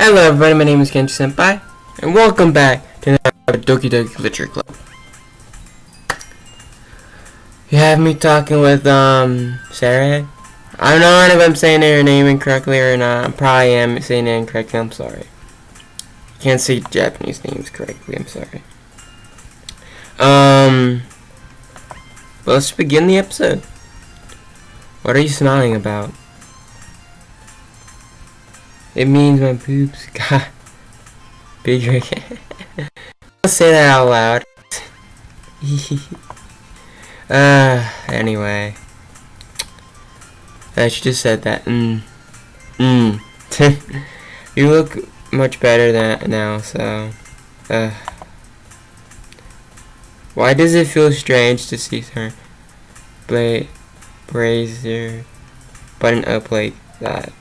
Hello everybody, my name is Kenji Senpai, and welcome back to another Doki Literature Club. You have me talking with, Sarah. I don't know if I'm saying her name incorrectly or not. I probably am saying it incorrectly, I'm sorry. I can't say Japanese names correctly, I'm sorry. But let's begin the episode. What are you smiling about? It means my boobs got bigger. I'll say that out loud. Anyway. I should just said that. You look much better than now, so. Why does it feel strange to see her brazier button up like that?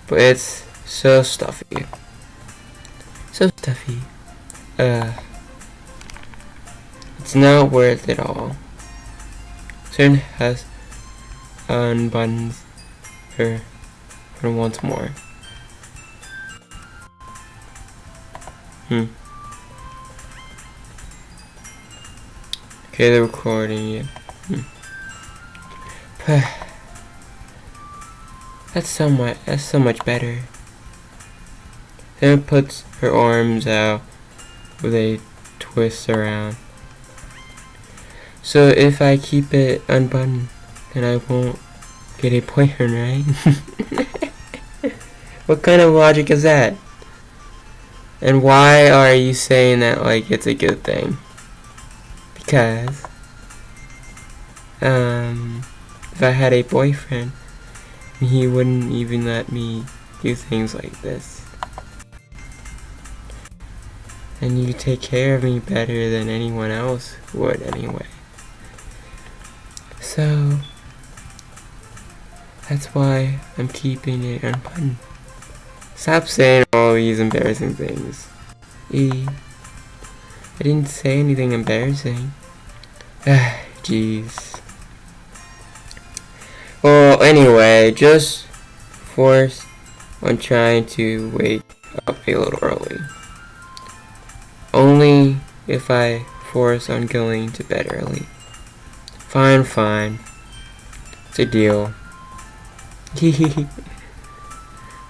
But it's so stuffy. So stuffy. It's not worth it all. Soon has unbuttons her for once more. Okay, they're recording you. That's so much better. Then puts her arms out with a twist around. So if I keep it unbuttoned, then I won't get a boyfriend, right? What kind of logic is that? And why are you saying that like it's a good thing? Because if I had a boyfriend, he wouldn't even let me do things like this. And you take care of me better than anyone else would anyway. So that's why I'm keeping it unbuttoned. Stop saying all these embarrassing things. I didn't say anything embarrassing. Jeez. Well, anyway, just forced on trying to wake up a little early. Only if I force on going to bed early. Fine. It's a deal.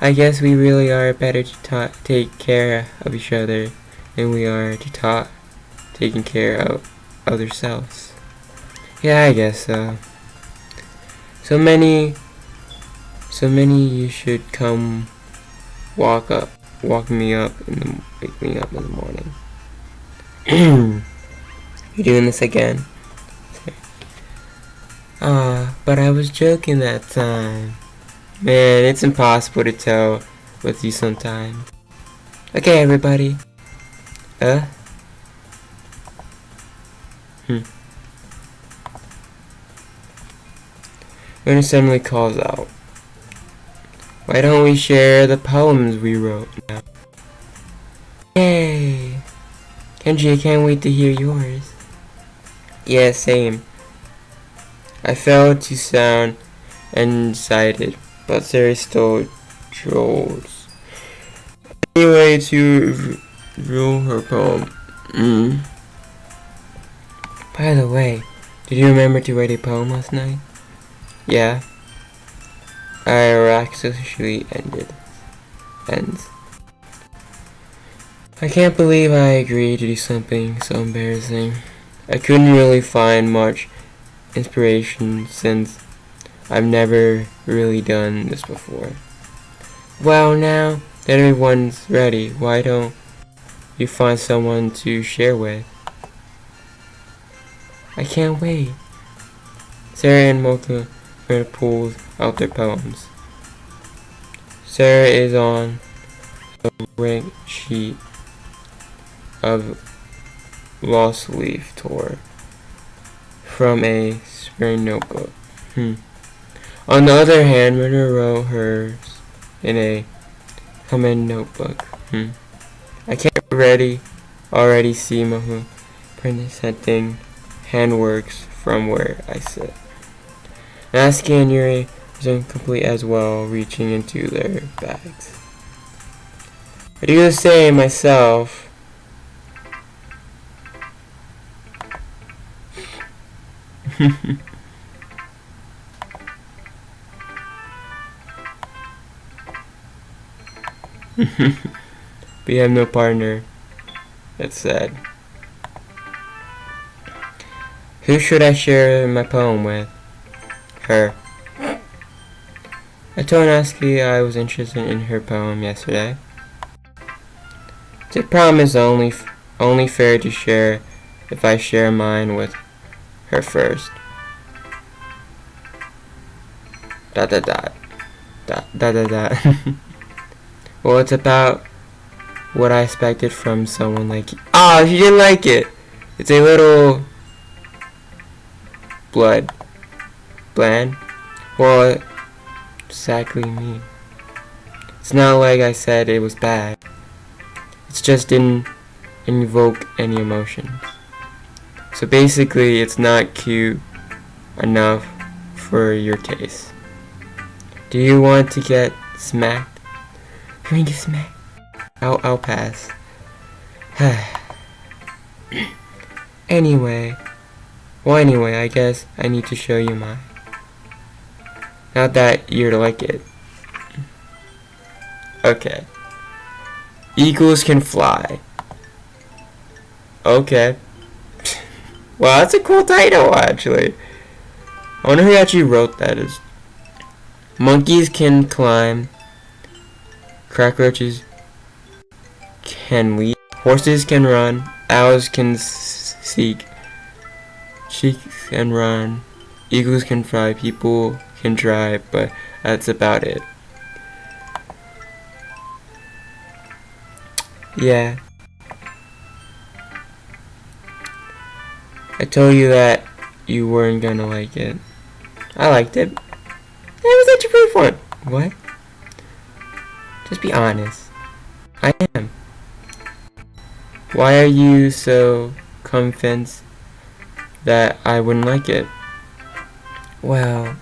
I guess we really are better to take care of each other than we are to taking care of ourselves. Yeah, I guess so. So many you should come wake me up in the morning. You're doing this again? But I was joking that time. Man, it's impossible to tell with you sometimes. Okay, everybody. When it suddenly calls out, why don't we share the poems we wrote now? Yay! Kenji, I can't wait to hear yours. Yeah, same. I failed to sound excited, but Sarah still trolls. Anyway, to rule her poem. By the way, did you remember to write a poem last night? Yeah. I actually ends. I can't believe I agreed to do something so embarrassing. I couldn't really find much inspiration since I've never really done this before. Well, now that everyone's ready, why don't you find someone to share with? I can't wait. Sarah and Mocha pulls out their poems. Sarah is on a rank sheet of lost leaf tore from a spring notebook. On the other hand, Winter wrote hers in a common notebook. I can't already see Mahu presenting handworks from where I sit. Natsuki and Yuri is incomplete as well, reaching into their bags. I do the same myself. We have no partner. That's sad. Who should I share my poem with? Her. I told Natsuki I was interested in her poem yesterday. The problem is only fair to share if I share mine with her first. Dot dot dot. Dot dot dot dot. Well, it's about what I expected from someone like you. Oh, she didn't like it. It's a little bland. Well, exactly me. It's not like I said it was bad. It just didn't invoke any emotions. So basically, it's not cute enough for your taste. Do you want to get smacked? Can we get smacked? I'll pass. Anyway, I guess I need to show you mine. Not that you're like it. Okay. Eagles can fly. Okay. Wow, that's a cool title, actually. I wonder who actually wrote that. Monkeys can climb. Cockroaches can leap. Horses can run. Owls can seek. Chicks can run. Eagles can fly. People can drive. But that's about it. Yeah. I told you that you weren't gonna like it. I liked it. It was actually pretty fun. What? Just be honest. I am. Why are you so convinced that I wouldn't like it? Well,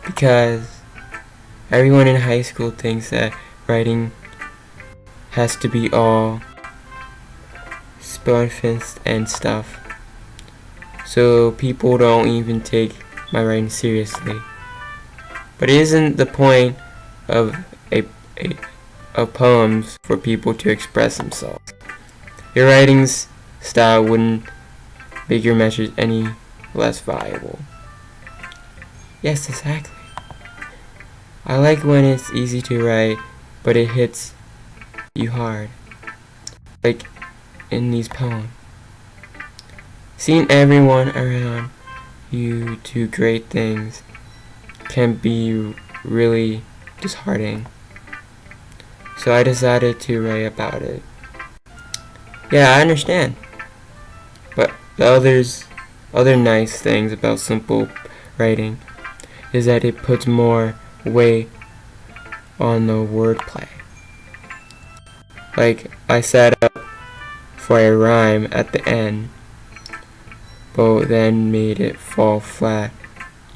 because everyone in high school thinks that writing has to be all spun-fist and stuff. So people don't even take my writing seriously. But it isn't the point of poems for people to express themselves. Your writing's style wouldn't make your message any less valuable. Yes, exactly. I like when it's easy to write, but it hits you hard. Like in these poems. Seeing everyone around you do great things can be really disheartening. So I decided to write about it. Yeah, I understand. But the other nice things about simple writing is that it puts more weight on the wordplay. Like I set up for a rhyme at the end, but then made it fall flat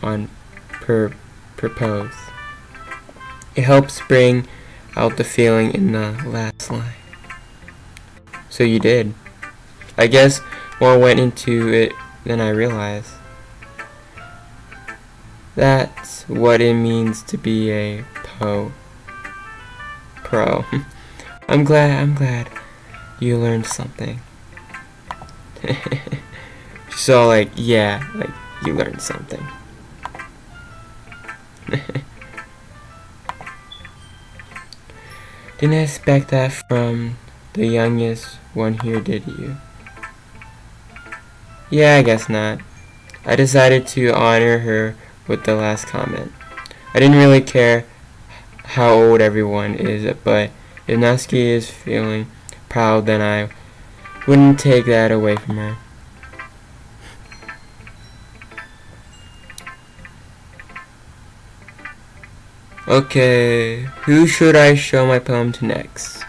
on purpose. It helps bring out the feeling in the last line. So you did. I guess more went into it than I realized. That's what it means to be a pro. I'm glad you learned something. She's all like, yeah, like you learned something. Didn't expect that from the youngest one here, did you? Yeah, I guess not. I decided to honor her with the last comment. I didn't really care how old everyone is, but if Natsuki is feeling proud, then I wouldn't take that away from her. Okay, who should I show my poem to next?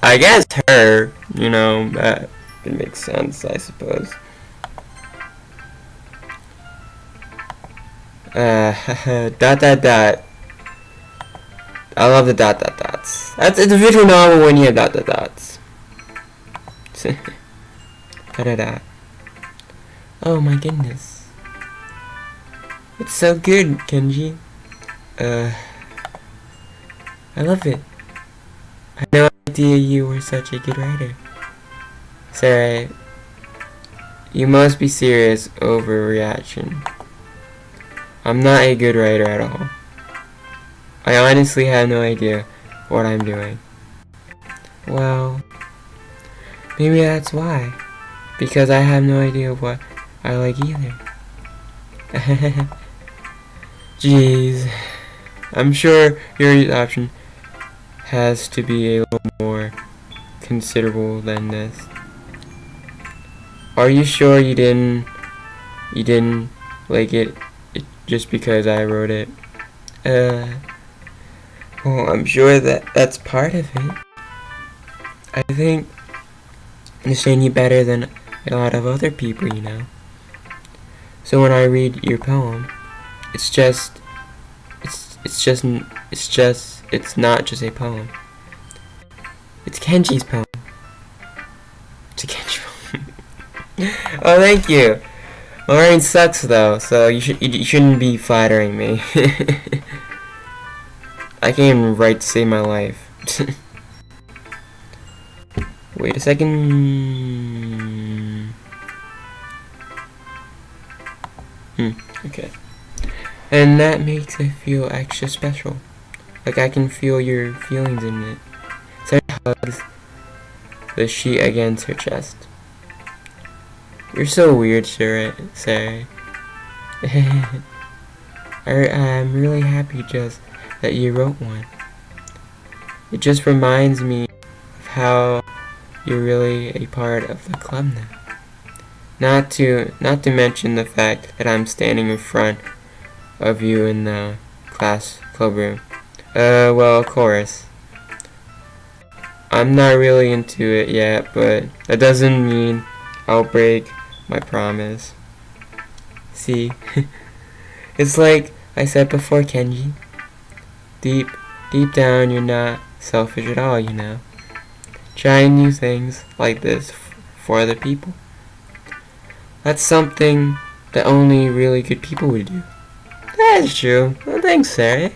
I guess her, that it makes sense, I suppose. Dot dot dot. I love the dot dot dots. It's a visual novel when you have dot dot dots. Dot dot dot. Oh my goodness. It's so good, Kenji. I love it. I had no idea you were such a good writer. Sarah, you must be serious overreaction. I'm not a good writer at all. I honestly have no idea what I'm doing. Well, maybe that's why. Because I have no idea what I like either. Jeez. I'm sure your option has to be a little more considerable than this. Are you sure you didn't like it just because I wrote it? Well, I'm sure that's part of it. I think I understand you better than a lot of other people, you know. So when I read your poem, it's not just a poem. It's Kenji's poem. It's a Kenji poem. Oh, thank you. My writing sucks though, so you shouldn't be flattering me. I can't even write to save my life. Wait a second. Okay. And that makes it feel extra special. Like I can feel your feelings in it. Sarah hugs the sheet against her chest. You're so weird, Sarah. I'm really happy just that you wrote one. It just reminds me of how you're really a part of the club now. Not to mention the fact that I'm standing in front of you in the club room. Well, of course. I'm not really into it yet, but that doesn't mean I'll break my promise. See? It's like I said before, Kenji. Deep down, you're not selfish at all, you know. Trying new things like this for other people. That's something that only really good people would do. That's true. Well, thanks, Sarah.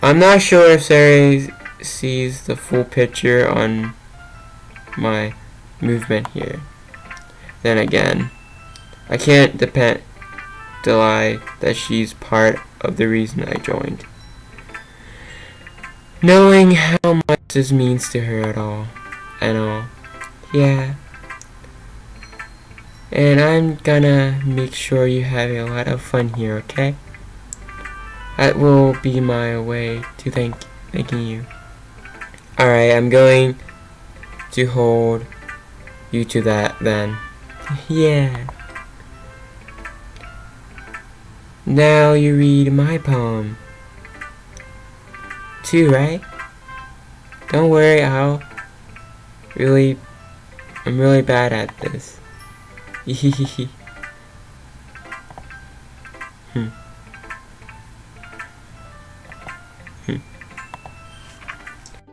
I'm not sure if Sarah sees the full picture on my movement here. Then again, I can't deny that she's part of the reason I joined. Knowing how much this means to her at all, and all. Yeah. And I'm gonna make sure you have a lot of fun here, okay? That will be my way to thanking you. Alright, I'm going to hold you to that then. Yeah. Now you read my poem. Too, right? Don't worry, I'm really bad at this.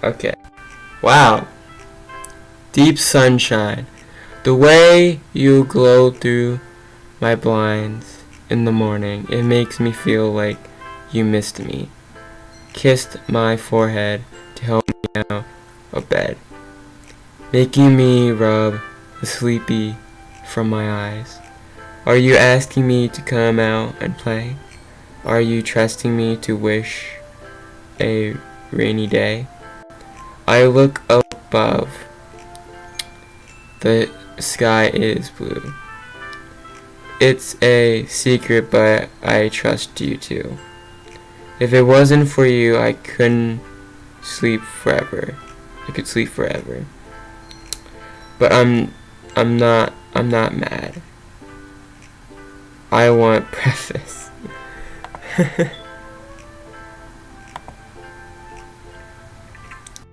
Okay. Wow. Deep sunshine. The way you glow through my blinds in the morning, it makes me feel like you missed me. Kissed my forehead to help me out of bed, making me rub the sleepy from my eyes. Are you asking me to come out and play? Are you trusting me to wish a rainy day? I look up above. The sky is blue. It's a secret, but I trust you too. If it wasn't for you, I couldn't sleep forever. I could sleep forever. But I'm not mad. I want preface.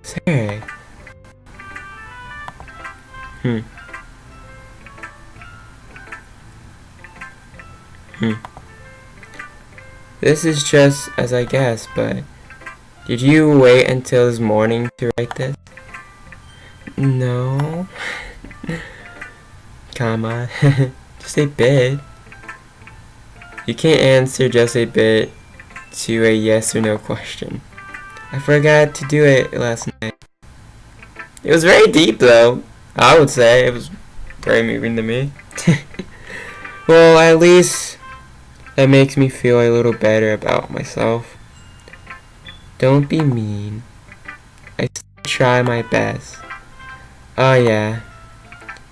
Sorry. this is just as I guessed, but did you wait until this morning to write this? No. Comma. Just a bit. You can't answer just a bit to a yes or no question. I forgot to do it last night. It was very deep though. I would say it was very moving to me. Well, at least that makes me feel a little better about myself. Don't be mean. I still try my best. Oh yeah.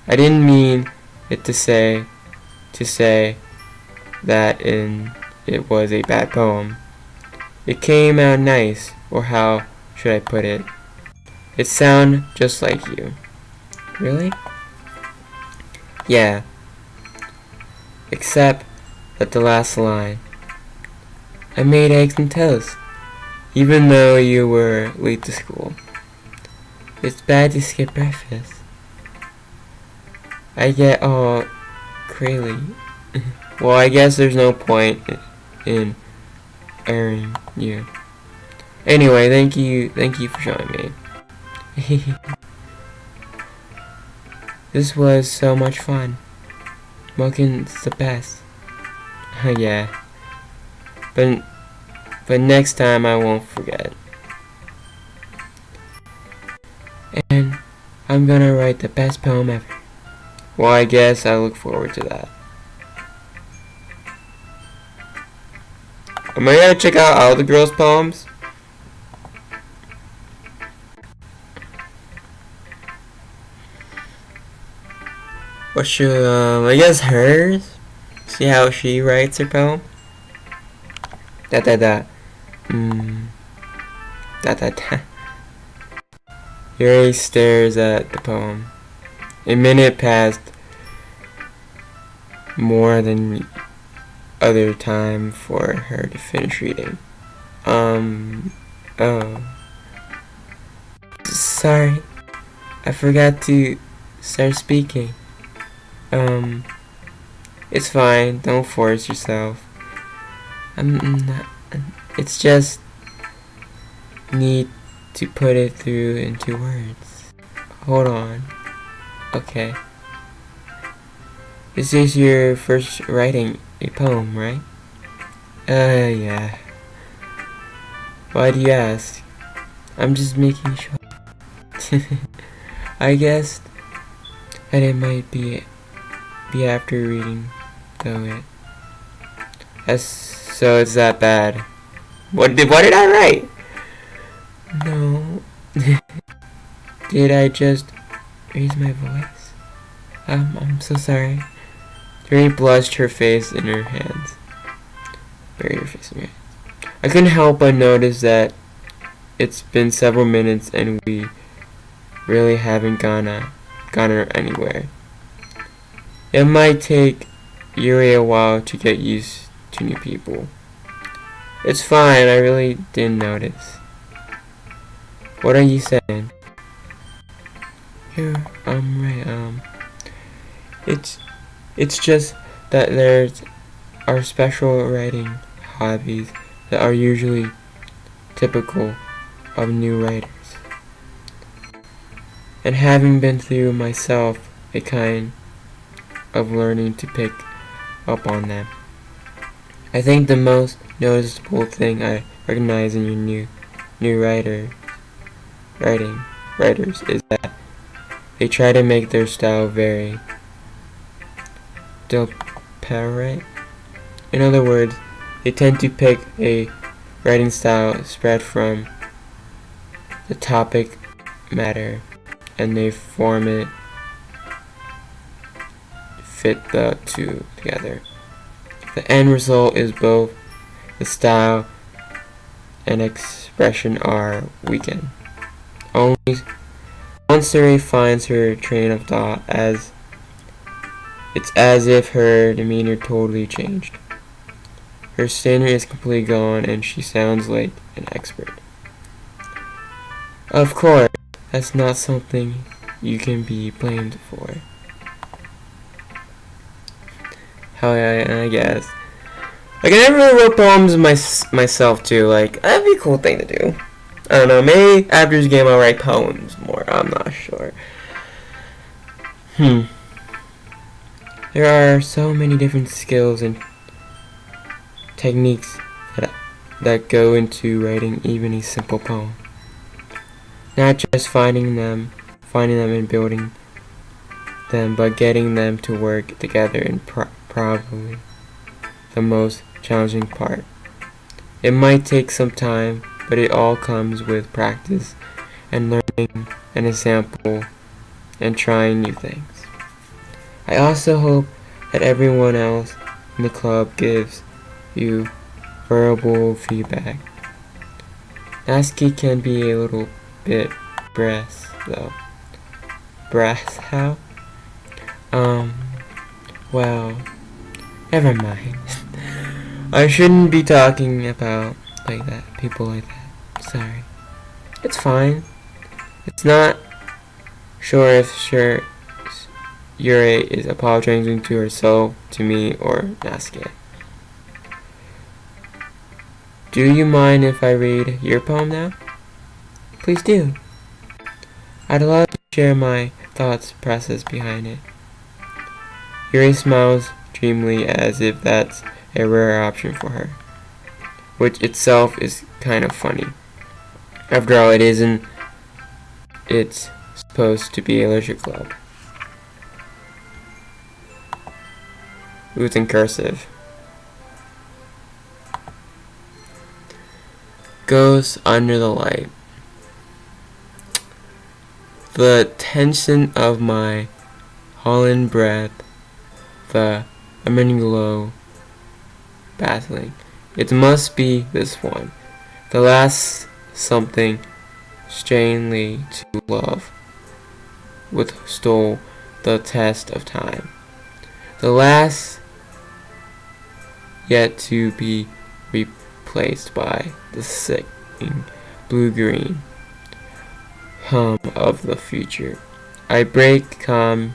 I didn't mean it to say that it was a bad poem. It came out nice, or how should I put it? It sounded just like you. Really? Yeah. Except that the last line. I made eggs and toast, even though you were late to school. It's bad to skip breakfast. I get all crazy. Well, I guess there's no point in airing you. Anyway, thank you for showing me. This was so much fun. Smokin's the best. Yeah. But next time I won't forget. And I'm gonna write the best poem ever. Well, I guess I look forward to that. Am I gonna check out all the girls' poems? What should, I guess hers? See how she writes her poem? Da da da. Da da da. Yuri stares at the poem. A minute passed, more than other time for her to finish reading. Oh. Sorry. I forgot to start speaking. It's fine. Don't force yourself. I'm not. It's just need to put it through into words. Hold on. Okay. This is your first writing a poem, right? Yeah. Why do you ask? I'm just making sure. I guessed that it might be after reading, though so it's that bad. What did I write? No. Did I just raise my voice? I'm so sorry. Mary blushed, her face in her hands. Buried her face in her hands. I couldn't help but notice that it's been several minutes and we really haven't gone anywhere. It might take Yuri a while to get used to new people. It's fine, I really didn't notice. What are you saying? You're right, it's just that there's our special writing hobbies that are usually typical of new writers. And having been through myself a kind of learning to pick up on them. I think the most noticeable thing I recognize in your new writers is that they try to make their style very deliberate. In other words, they tend to pick a writing style spread from the topic matter and they form it, fit the two together. The end result is both the style and expression are weakened. Only once Suri finds her train of thought, it's as if her demeanor totally changed. Her standard is completely gone and she sounds like an expert. Of course, that's not something you can be blamed for. How I guess. Like, I never really wrote poems myself, too. Like, that'd be a cool thing to do. I don't know, maybe after this game I'll write poems more. I'm not sure. There are so many different skills and techniques that go into writing even a simple poem. Not just finding them and building them, but getting them to work together in probably the most challenging part. It might take some time, but it all comes with practice and learning an example and trying new things. I also hope that everyone else in the club gives you verbal feedback. Nasky can be a little bit brass, though. Brass how? Well, never mind. I shouldn't be talking about people like that. Sorry. It's fine. It's not sure if Yuri is apologizing to herself, to me, or Naskia. Do you mind if I read your poem now? Please do. I'd love to share my thoughts process behind it. Yuri smiles dreamily as if that's a rare option for her, which itself is kind of funny. After all, it isn't. It's supposed to be a literature club. Ooh, it's in cursive. Goes under the light. The tension of my Holland breath, the lemon glow battling. It must be this one. The last something strangely to love withstole the test of time. The last yet to be replaced by the sickening blue-green hum of the future. I break calm,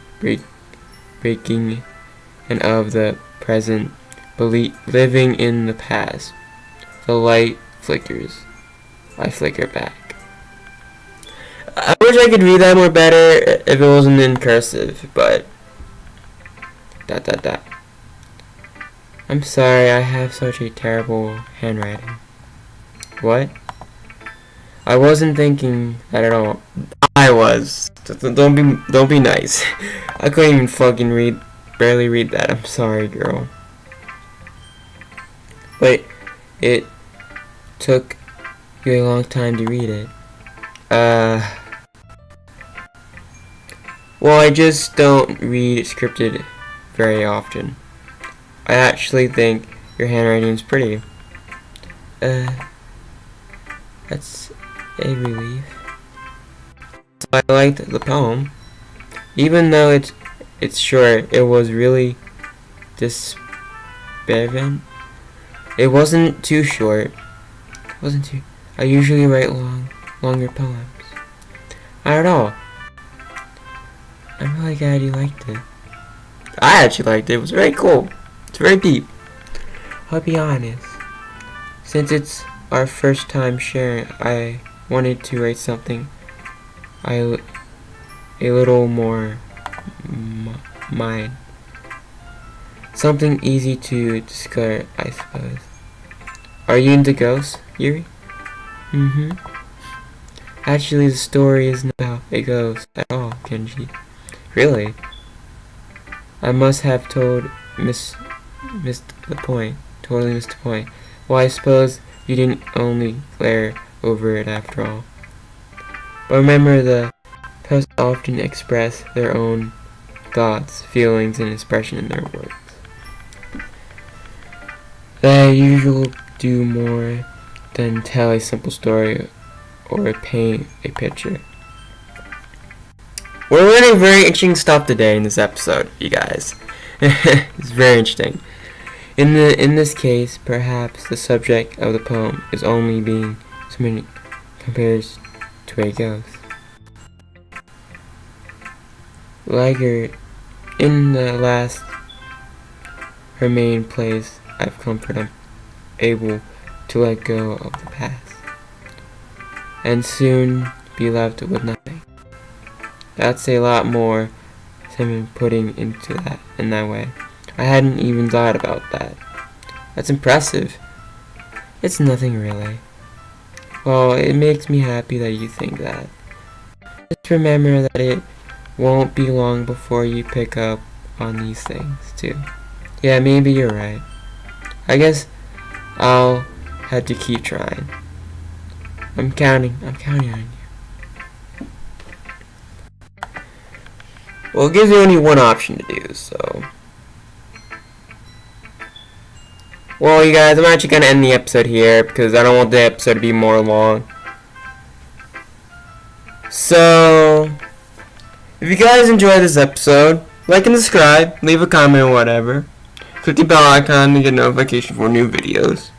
breaking, and of the present, living in the past. The light flickers. I flicker back. I wish I could read that more better if it wasn't in cursive, but I'm sorry, I have such a terrible handwriting. What? I wasn't thinking that at all. I was. Don't be nice. I couldn't even fucking barely read that. I'm sorry, girl. But it took you a long time to read it. Well, I just don't read scripted very often. I actually think your handwriting is pretty. That's a relief. So I liked the poem. Even though it's short, it was really despairing. It wasn't too short. I usually write longer poems. Not at all. I'm really glad you liked it. I actually liked it. It was very cool. It's very deep. I'll be honest. Since it's our first time sharing, I wanted to write something a little more mine. Something easy to discover, I suppose. Are you into ghosts, Yuri? Actually, the story isn't about a ghost at all, Kenji. Really? I must have missed the point. Totally missed the point. Well, I suppose you didn't only glare over it after all. But remember, the poets often express their own thoughts, feelings, and expression in their works. They usually do more than tell a simple story or paint a picture. We're learning very interesting stuff today in this episode, you guys. It's very interesting. In this case, perhaps the subject of the poem is only being compared to a ghost. Lager, in the last her main place, have comfort, I'm able to let go of the past and soon be left with nothing. That's a lot more than putting into that in that way. I hadn't even thought about that. That's impressive. It's nothing really. Well, it makes me happy that you think that. Just remember that it won't be long before you pick up on these things too. Yeah, maybe you're right. I guess I'll have to keep trying. I'm counting on you. Well, it gives you only one option to do, so. Well, you guys, I'm actually going to end the episode here because I don't want the episode to be more long. So, if you guys enjoyed this episode, like and subscribe, leave a comment or whatever. Click the bell icon to get notification for new videos.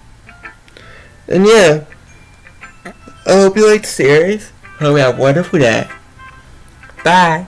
And yeah, I hope you liked the series. Hope you have a wonderful day. Bye.